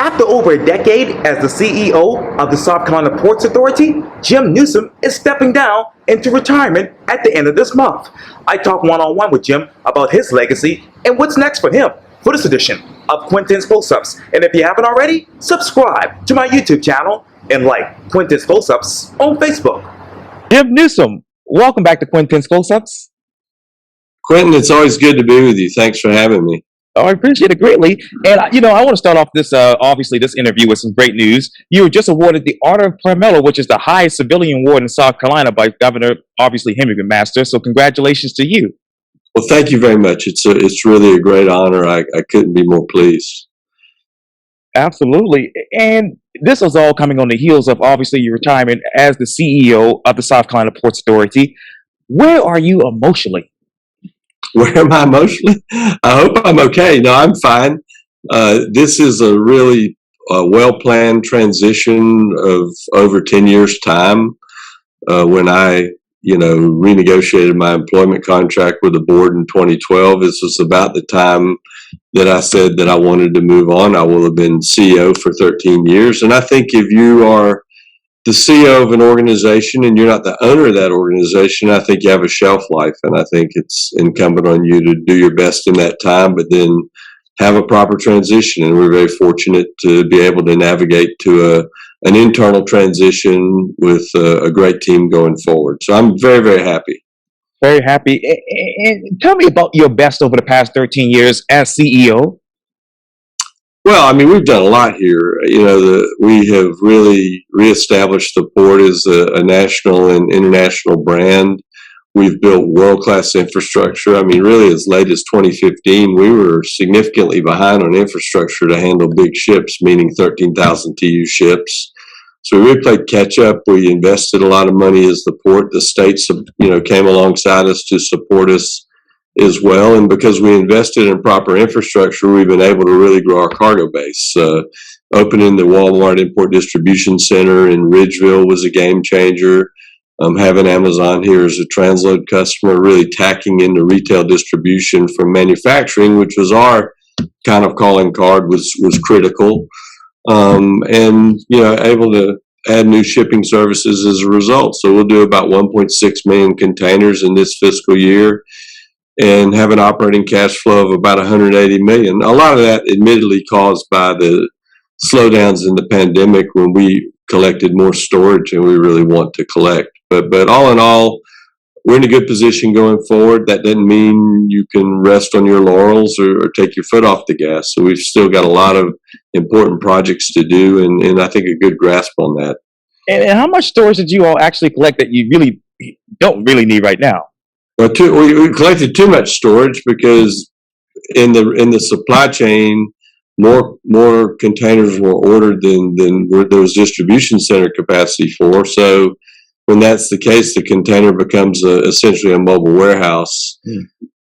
After over a decade as the CEO of the South Carolina Ports Authority, Jim Newsome is stepping down into retirement at the end of this month. I talk one-on-one with Jim about his legacy and what's next for him for this edition of Quintin's Close-Ups. And if you haven't already, subscribe to my YouTube channel and like Quintin's Close-Ups on Facebook. Jim Newsome, welcome back to Quintin's Close-Ups. Quintin, it's always good to be with you. Thanks for having me. Oh, I appreciate it greatly. And, I want to start off this, this interview with some great news. You were just awarded the Art of Pramela, which is the highest civilian award in South Carolina by Governor, Henry McMaster. So congratulations to you. Well, thank you very much. It's really a great honor. I couldn't be more pleased. Absolutely. And this is all coming on the heels of, obviously, your retirement as the CEO of the South Carolina Ports Authority. Where are you emotionally? Where am I emotionally? I hope I'm okay. No, I'm fine. This is a really well-planned transition of over 10 years' time. When I, renegotiated my employment contract with the board in 2012, this was about the time that I said that I wanted to move on. I will have been CEO for 13 years. And I think if you are the CEO of an organization and you're not the owner of that organization, I think you have a shelf life. And I think it's incumbent on you to do your best in that time, but then have a proper transition. And we're very fortunate to be able to navigate to an internal transition with a great team going forward. So I'm very, very happy. Very happy. And tell me about your best over the past 13 years as CEO. Well, we've done a lot here. We have really reestablished the port as a national and international brand. We've built world-class infrastructure. Really, as late as 2015, we were significantly behind on infrastructure to handle big ships, meaning 13,000 TEU ships. So we really played catch-up. We invested a lot of money as the port. The states, came alongside us to support us as well. And because we invested in proper infrastructure, we've been able to really grow our cargo base. Opening the Walmart Import Distribution Center in Ridgeville was a game changer. Having Amazon here as a transload customer, really tacking into retail distribution from manufacturing, which was our kind of calling card, was critical. Able to add new shipping services as a result. So we'll do about 1.6 million containers in this fiscal year and have an operating cash flow of about 180 million. A lot of that admittedly caused by the slowdowns in the pandemic when we collected more storage and we really want to collect. But all in all, we're in a good position going forward. That doesn't mean you can rest on your laurels or take your foot off the gas. So we've still got a lot of important projects to do and I think a good grasp on that. And how much storage did you all actually collect that you really don't really need right now? Well, we collected too much storage because in the supply chain, more containers were ordered than there was distribution center capacity for. So when that's the case, the container becomes essentially a mobile warehouse.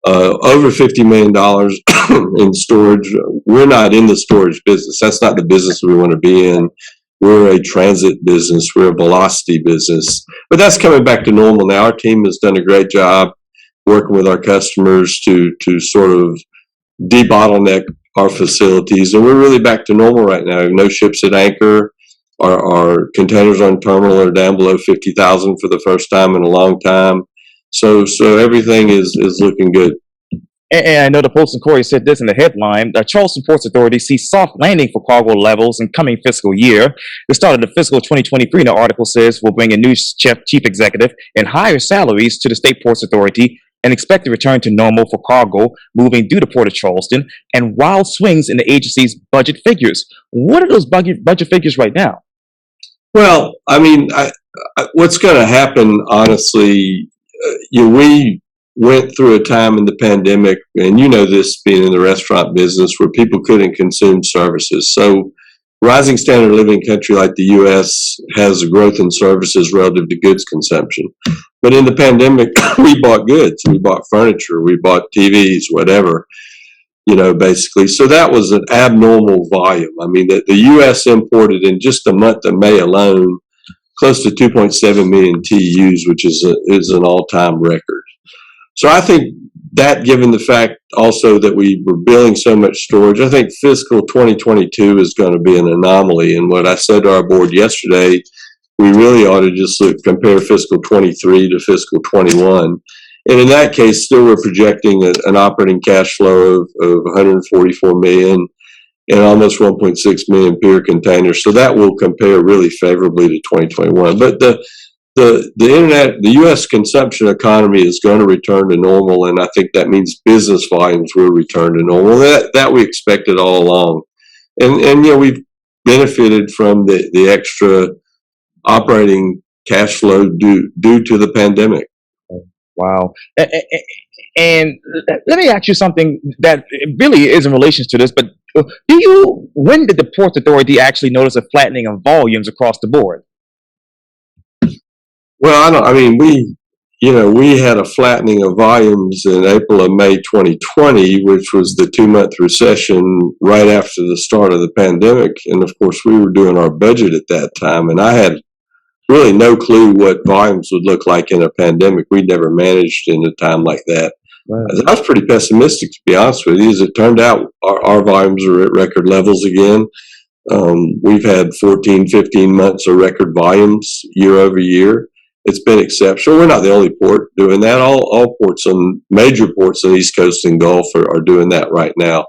Over $50 million in storage. We're not in the storage business. That's not the business we want to be in. We're a transit business. We're a velocity business. But that's coming back to normal now. Our team has done a great job working with our customers to sort of debottleneck our facilities. And we're really back to normal right now. We have no ships at anchor. Our containers on terminal are down below 50,000 for the first time in a long time. So everything is looking good. And I know the Post and Courier said this in the headline. The Charleston Ports Authority sees soft landing for cargo levels in coming fiscal year. The start of the fiscal 2023, the article says, will bring a new chief executive and higher salaries to the State Ports Authority and expect to return to normal for cargo moving through the Port of Charleston and wild swings in the agency's budget figures. What are those budget figures right now? Well, what's going to happen, honestly, we went through a time in the pandemic, and this being in the restaurant business, where people couldn't consume services. So rising standard of living country like the U.S. has a growth in services relative to goods consumption. But in the pandemic, we bought goods. We bought furniture. We bought TVs, whatever, basically. So that was an abnormal volume. The U.S. imported in just the month of May alone close to 2.7 million TEUs, which is an all-time record. So I think that, given the fact also that we were building so much storage, I think fiscal 2022 is going to be an anomaly. And what I said to our board yesterday, we really ought to just compare fiscal 23 to fiscal 21. And in that case, still we're projecting an operating cash flow of 144 million and almost 1.6 million beer containers. So that will compare really favorably to 2021. But the U.S. consumption economy is going to return to normal, and I think that means business volumes will return to normal. That we expected all along, and we've benefited from the extra operating cash flow due to the pandemic. Wow. And let me ask you something that really is in relation to this, but when did the Ports Authority actually notice a flattening of volumes across the board? Well, we had a flattening of volumes in April and May 2020, which was the 2-month recession right after the start of the pandemic. And of course, we were doing our budget at that time, and I had really no clue what volumes would look like in a pandemic. We'd never managed in a time like that. Right. I was pretty pessimistic, to be honest with you. As it turned out, our volumes are at record levels again. We've had 14, 15 months of record volumes year over year. It's been exceptional. We're not the only port doing that. All ports, on major ports on the East Coast and Gulf are doing that right now.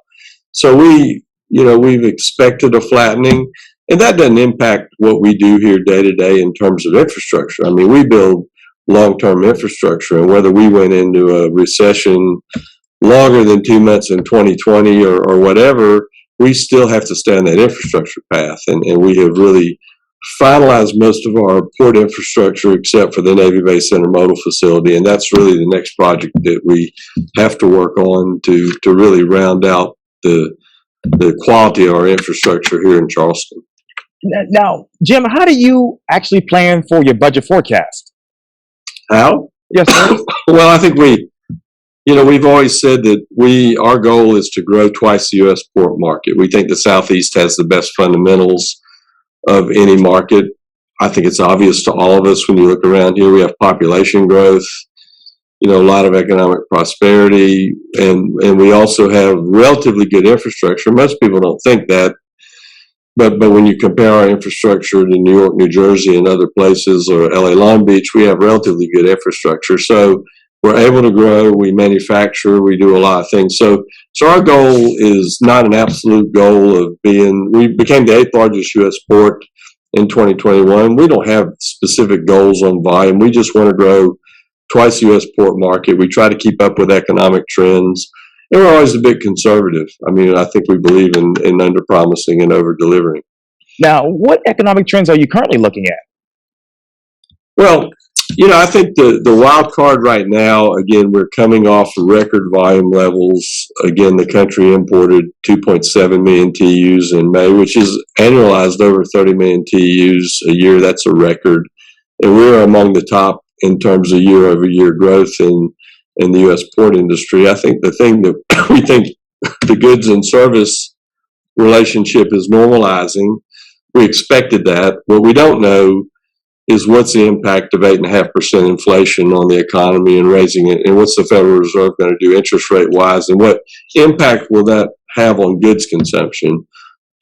So we've expected a flattening, and that doesn't impact what we do here day to day in terms of infrastructure. I mean, we build long-term infrastructure, and whether we went into a recession longer than 2 months in 2020 or whatever, we still have to stay on that infrastructure path, and we have really finalized most of our port infrastructure except for the Navy Base Intermodal Facility, and that's really the next project that we have to work on to really round out the quality of our infrastructure here in Charleston. Now, Jim, how do you actually plan for your budget forecast? How? Yes, sir. Well, I think we've always said that our goal is to grow twice the U.S. port market. We think the Southeast has the best fundamentals of any market. I think it's obvious to all of us when you look around here. We have population growth, a lot of economic prosperity, and we also have relatively good infrastructure. Most people don't think that, but when you compare our infrastructure to New York, New Jersey, and other places, or LA, Long Beach, we have relatively good infrastructure. So we're able to grow, we manufacture, we do a lot of things. So our goal is not an absolute goal of we became the 8th largest U.S. port in 2021. We don't have specific goals on volume. We just want to grow twice the U.S. port market. We try to keep up with economic trends. And we're always a bit conservative. I mean, I think we believe in under-promising and over-delivering. Now, what economic trends are you currently looking at? Well, I think the wild card right now, again, we're coming off record volume levels. Again, the country imported 2.7 million TEUs in May, which is annualized over 30 million TEUs a year. That's a record. And we're among the top in terms of year-over-year growth in the U.S. port industry. I think the thing that we think the goods and service relationship is normalizing. We expected that. What we don't know is what's the impact of 8.5% inflation on the economy and raising it, and what's the Federal Reserve going to do interest rate wise, and what impact will that have on goods consumption?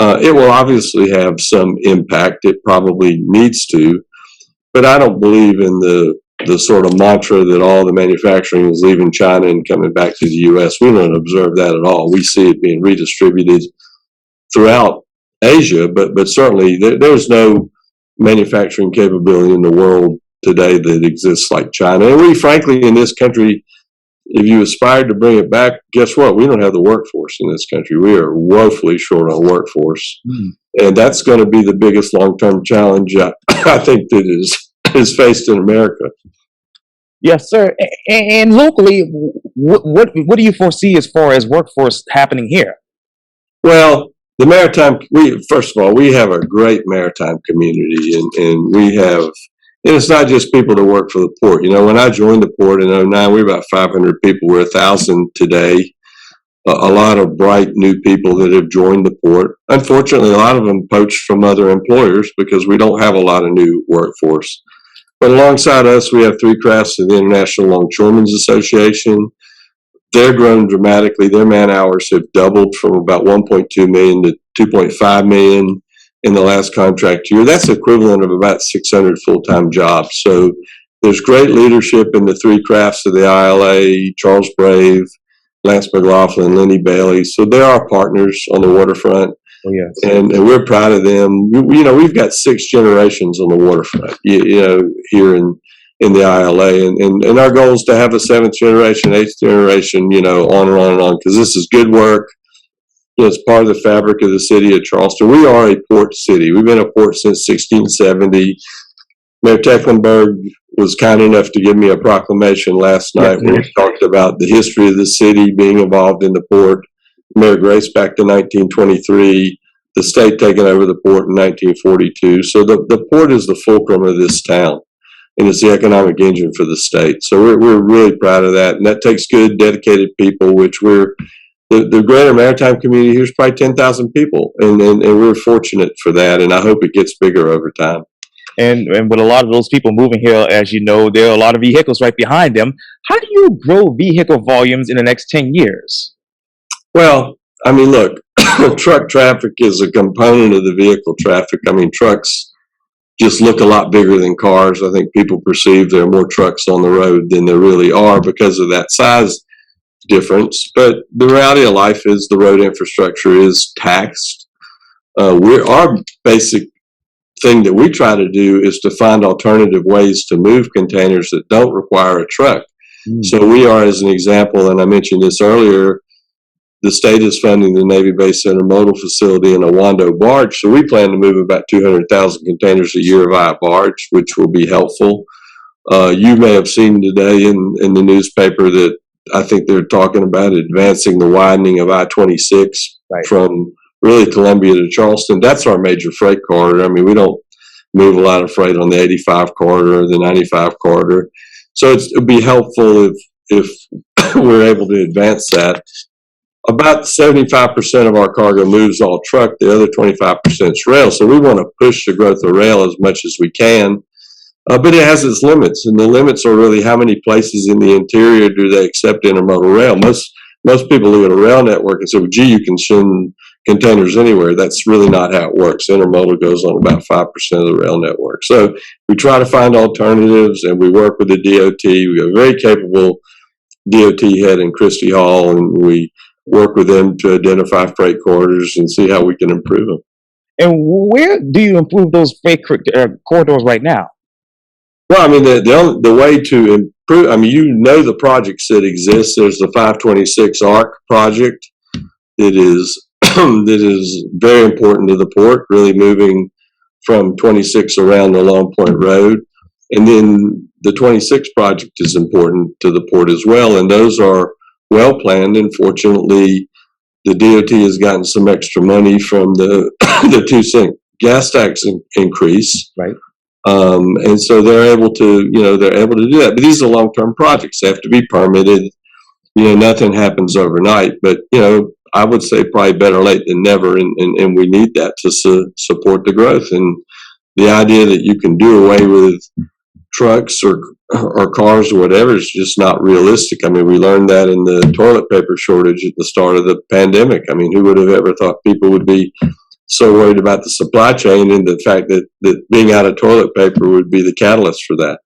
It will obviously have some impact. It probably needs to, but I don't believe in the sort of mantra that all the manufacturing is leaving China and coming back to the U.S. We don't observe that at all. We see it being redistributed throughout Asia, but certainly there's no manufacturing capability in the world today that exists like China. And we, frankly, in this country, if you aspired to bring it back, guess what? We don't have the workforce in this country. We are woefully short on workforce. And that's going to be the biggest long-term challenge, I think, that is faced in America. Yes, sir. And locally, what do you foresee as far as workforce happening here? Well, the maritime, first of all, we have a great maritime community, and we have, and it's not just people that work for the port. When I joined the port in 2009, we were about 500 people. We're 1,000 today. A lot of bright new people that have joined the port. Unfortunately, a lot of them poached from other employers because we don't have a lot of new workforce. But alongside us, we have three crafts of the International Longshoremen's Association. They're grown dramatically. Their man hours have doubled from about 1.2 million to 2.5 million in the last contract year. That's equivalent of about 600 full-time jobs. So there's great leadership in the three crafts of the ILA, Charles Brave, Lance McLaughlin, Lenny Bailey. So they're our partners on the waterfront. Oh, yes. And we're proud of them. We've got 6 generations on the waterfront, here in the ILA. And our goal is to have a 7th generation, 8th generation, on and on and on, because this is good work. It's part of the fabric of the city of Charleston. We are a port city. We've been a port since 1670. Mayor Tecklenburg was kind enough to give me a proclamation last night where he talked about the history of the city being involved in the port. Mayor Grace back to 1923, the state taking over the port in 1942. So the port is the fulcrum of this town, and it's the economic engine for the state. So we're really proud of that, and that takes good, dedicated people, which the greater maritime community here is probably 10,000 people, and we're fortunate for that, and I hope it gets bigger over time. And with a lot of those people moving here, as you know, there are a lot of vehicles right behind them. How do you grow vehicle volumes in the next 10 years? Well, I mean, look, truck traffic is a component of the vehicle traffic. I mean, trucks just look a lot bigger than cars. I think people perceive there are more trucks on the road than there really are because of that size difference. But the reality of life is the road infrastructure is taxed. Our basic thing that we try to do is to find alternative ways to move containers that don't require a truck. So we are, as an example, and I mentioned this earlier, the state is funding the Navy-based intermodal facility in a Wando barge. So we plan to move about 200,000 containers a year via barge, which will be helpful. You may have seen today in the newspaper that I think they're talking about advancing the widening of I-26 from really Columbia to Charleston. That's our major freight corridor. I mean, we don't move a lot of freight on the 85 corridor, the 95 corridor. So it'd be helpful if we're able to advance that. About 75% of our cargo moves all truck. The other 25% is rail. So we want to push the growth of rail as much as we can. But it has its limits, and the limits are really how many places in the interior do they accept intermodal rail. Most people look at a rail network and say, well, gee, you can send containers anywhere. That's really not how it works. Intermodal goes on about 5% of the rail network. So we try to find alternatives, and we work with the DOT. We have a very capable DOT head in Christy Hall, and we work with them to identify freight corridors and see how we can improve them. And where do you improve those freight corridors right now? Well, I mean, the way to improve, I mean, the projects that exist. There's the 526 ARC project that is that is very important to the port, really moving from 26 around the Long Point Road. And then the 26 project is important to the port as well, and those are well planned. And fortunately, the DOT has gotten some extra money from the 2-cent gas tax increase. Right. And so they're able to do that. But these are long-term projects. They have to be permitted. Nothing happens overnight. But, I would say probably better late than never. And we need that to support the growth. And the idea that you can do away with trucks or cars or whatever is just not realistic. I mean, we learned that in the toilet paper shortage at the start of the pandemic. I mean, who would have ever thought people would be so worried about the supply chain and the fact that being out of toilet paper would be the catalyst for that.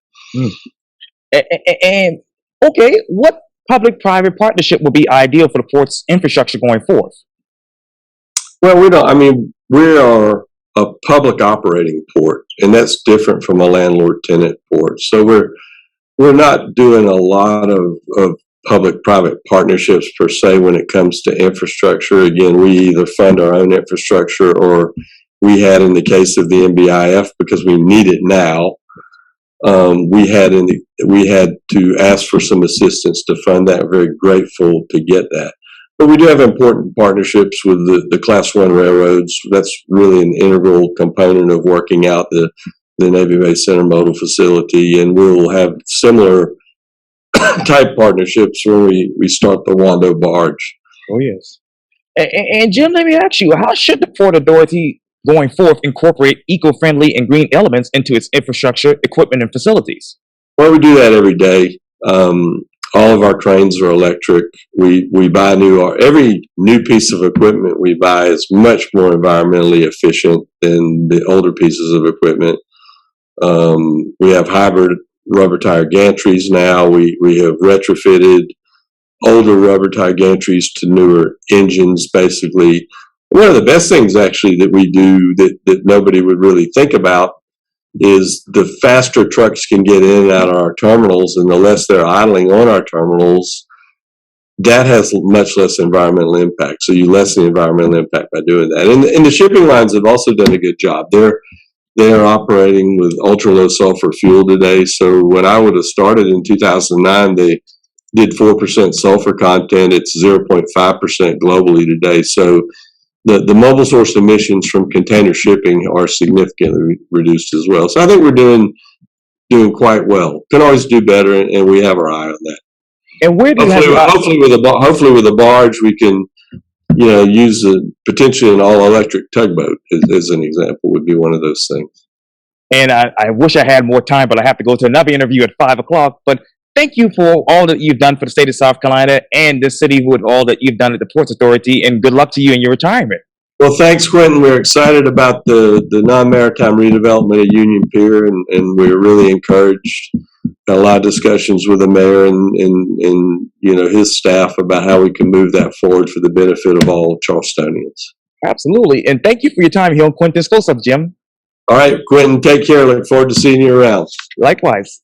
And okay, what public-private partnership would be ideal for the port's infrastructure going forth? Well, we are a public operating port, and that's different from a landlord-tenant port. So we're not doing a lot of public-private partnerships per se when it comes to infrastructure. Again, we either fund our own infrastructure, or we had in the case of the NBIF, because we need it now. We had to ask for some assistance to fund that. Very grateful to get that. But we do have important partnerships with the Class 1 railroads. That's really an integral component of working out the Navy-based intermodal facility, and we'll have similar type partnerships when we start the Wando barge. Oh, yes. And Jim, let me ask you, how should the Port Authority going forth incorporate eco-friendly and green elements into its infrastructure, equipment, and facilities? Well, we do that every day. All of our trains are electric. We buy every new piece of equipment we buy is much more environmentally efficient than the older pieces of equipment. We have hybrid rubber tire gantries now. We have retrofitted older rubber tire gantries to newer engines, basically. One of the best things actually that we do that nobody would really think about is the faster trucks can get in and out of our terminals and the less they're idling on our terminals, that has much less environmental impact. So you lessen the environmental impact by doing that. And the shipping lines have also done a good job. They're operating with ultra low sulfur fuel today. So when I would have started in 2009, they did 4% sulfur content. It's 0.5% globally today. So the mobile source emissions from container shipping are significantly reduced as well. So I think we're doing quite well. Can always do better, and we have our eye on that. And where do you have Hopefully with a barge, we can use potentially an all electric tugboat as an example would be one of those things. And I wish I had more time, but I have to go to another interview at 5:00. But thank you for all that you've done for the state of South Carolina and the city with all that you've done at the Ports Authority, and good luck to you in your retirement. Well, thanks, Quintin. We're excited about the non-maritime redevelopment of Union Pier, and we're really encouraged. Got a lot of discussions with the mayor and his staff about how we can move that forward for the benefit of all Charlestonians. Absolutely. And thank you for your time here on Quintin's Close Up, Jim. All right, Quintin, take care. Look forward to seeing you around. Likewise.